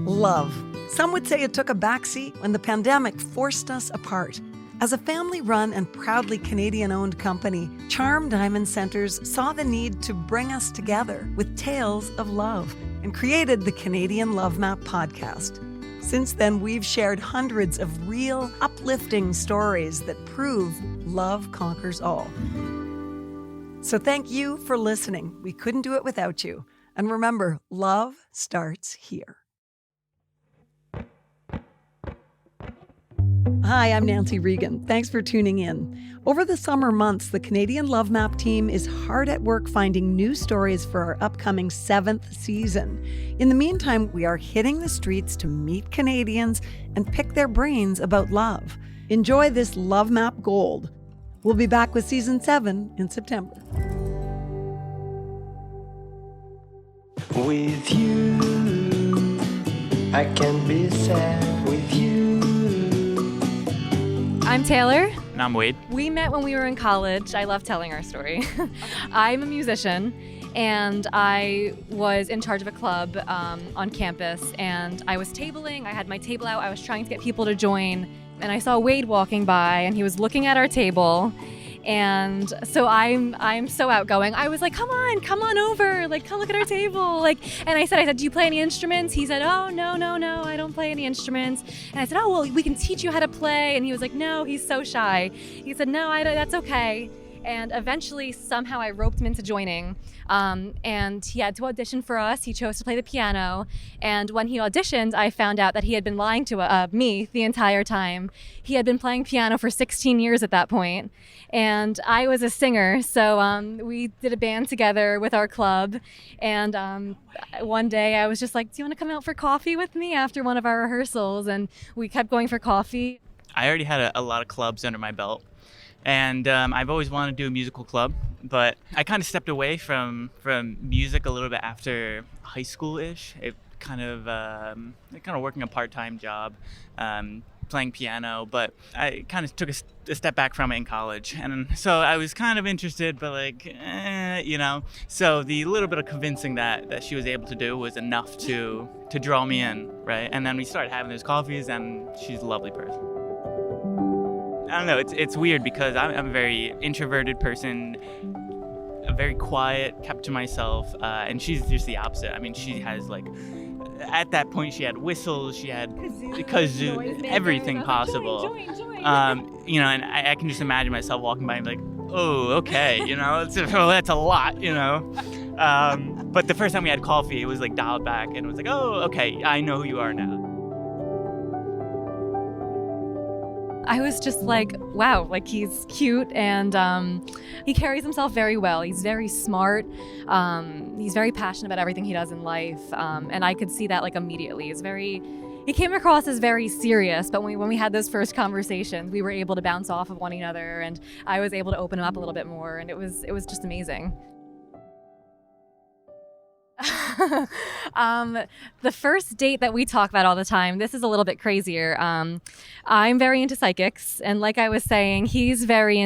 Love. Some would say it took a backseat when the pandemic forced us apart. As a family-run and proudly Canadian-owned company, Charm Diamond Centers saw the need to bring us together with tales of love and created the Canadian Love Map podcast. Since then, we've shared hundreds of real, uplifting stories that prove love conquers all. So thank you for listening. We couldn't do it without you. And remember, love starts here. Hi, I'm Nancy Regan. Thanks for tuning in. Over the summer months, the Canadian Love Map team is hard at work finding new stories for our upcoming 7th season. In the meantime, we are hitting the streets to meet Canadians and pick their brains about love. Enjoy this Love Map Gold. We'll be back with season 7 in September. With you, I can be sad with you. I'm Taylor. And I'm Wade. We met when we were in college. I love telling our story. I'm a musician, and I was in charge of a club on campus, and I was tabling. I had my table out. I was trying to get people to join, and I saw Wade walking by, and he was looking at our table. And so I'm so outgoing. I was like, come on over, like, come look at our table. Like, and I said, do you play any instruments? He said, oh, no, I don't play any instruments. And I said, oh, well, we can teach you how to play. And he was like, no, he's so shy. He said, no, that's okay. And eventually, somehow I roped him into joining. And he had to audition for us. He chose to play the piano. And when he auditioned, I found out that he had been lying to me the entire time. He had been playing piano for 16 years at that point. And I was a singer. So we did a band together with our club. And one day I was just like, do you want to come out for coffee with me after one of our rehearsals? And we kept going for coffee. I already had a lot of clubs under my belt. And I've always wanted to do a musical club, but I kind of stepped away from music a little bit after high school-ish. It kind of working a part-time job, playing piano, but I kind of took a step back from it in college. And so I was kind of interested, but so the little bit of convincing that she was able to do was enough to draw me in, right? And then we started having those coffees, and she's a lovely person. I don't know, it's weird because I'm a very introverted person, very quiet, kept to myself, and she's just the opposite. I mean, she has at that point she had whistles, she had kazoo, everything possible. Join. And I can just imagine myself walking by and be like, oh, okay, that's a lot, But the first time we had coffee, it was dialed back, and it was like, oh, okay, I know who you are now. I was just like, wow, he's cute, and he carries himself very well. He's very smart. He's very passionate about everything he does in life. And I could see that immediately. He came across as very serious, but when we had those first conversations, we were able to bounce off of one another, and I was able to open him up a little bit more, and it was just amazing. The first date that we talk about all the time, this is a little bit crazier. I'm very into psychics, and like I was saying, he's very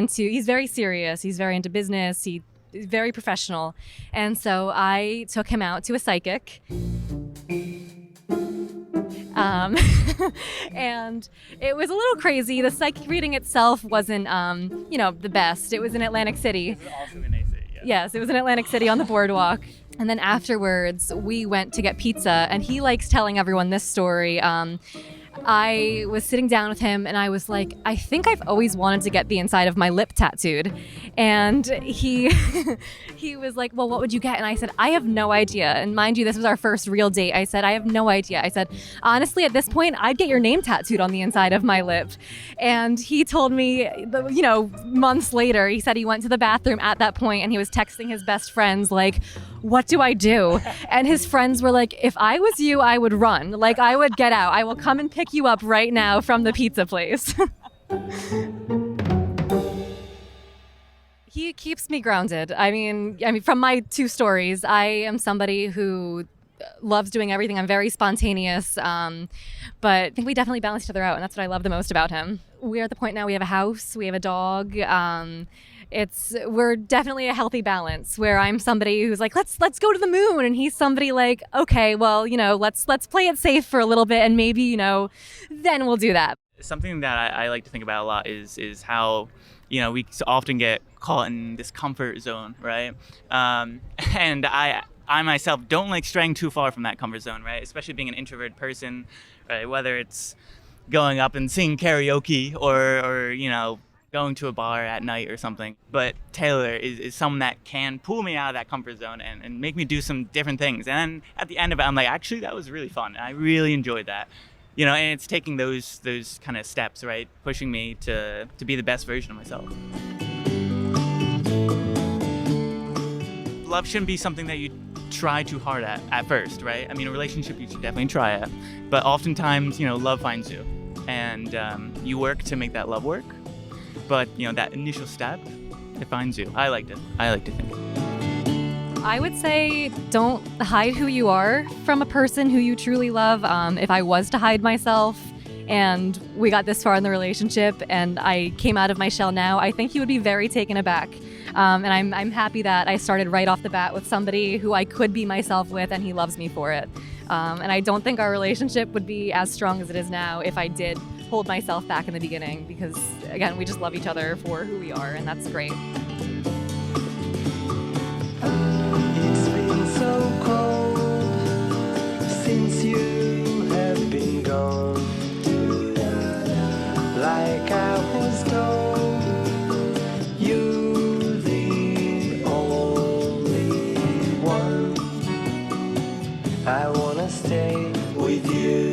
serious. He's very into business. He's very professional. And so I took him out to a psychic. And it was a little crazy. The psychic reading itself wasn't, the best. It was in Atlantic City. This is also in AC, yeah. Yes, it was in Atlantic City on the boardwalk. And then afterwards, we went to get pizza, and he likes telling everyone this story. I was sitting down with him, and I was like, I think I've always wanted to get the inside of my lip tattooed. And he was like, well, what would you get? And I said, I have no idea. And mind you, this was our first real date. I said, I have no idea. I said, honestly, at this point, I'd get your name tattooed on the inside of my lip. And he told me, months later, he said he went to the bathroom at that point, and he was texting his best friends, like, what do I do? And his friends were like, if I was you, I would run. I would get out. I will come and pick you up right now from the pizza place. He keeps me grounded. I mean, from my two stories, I am somebody who loves doing everything. I'm very spontaneous, but I think we definitely balance each other out, and that's what I love the most about him. We're at the point now we have a house, we have a dog, we're definitely a healthy balance where I'm somebody who's like, let's go to the moon, and he's somebody like, okay, well, let's play it safe for a little bit, and maybe then we'll do that. Something that I like to think about a lot is how we often get caught in this comfort zone, right? And I myself don't like straying too far from that comfort zone, right? Especially being an introverted person, right? Whether it's going up and singing karaoke or going to a bar at night or something. But Taylor is someone that can pull me out of that comfort zone and make me do some different things. And then at the end of it, I'm like, actually, that was really fun. And I really enjoyed that. And it's taking those kind of steps, right? Pushing me to be the best version of myself. Love shouldn't be something that you try too hard at first, right? I mean, a relationship you should definitely try it. But oftentimes, love finds you. And you work to make that love work. But, that initial step, it finds you. I like to think. I would say don't hide who you are from a person who you truly love. If I was to hide myself and we got this far in the relationship and I came out of my shell now, I think he would be very taken aback. And I'm happy that I started right off the bat with somebody who I could be myself with, and he loves me for it. And I don't think our relationship would be as strong as it is now if I did hold myself back in the beginning, because again, we just love each other for who we are, and that's great. It's been so cold since you have been gone. Like I was told, you're the only one. I wanna stay with you.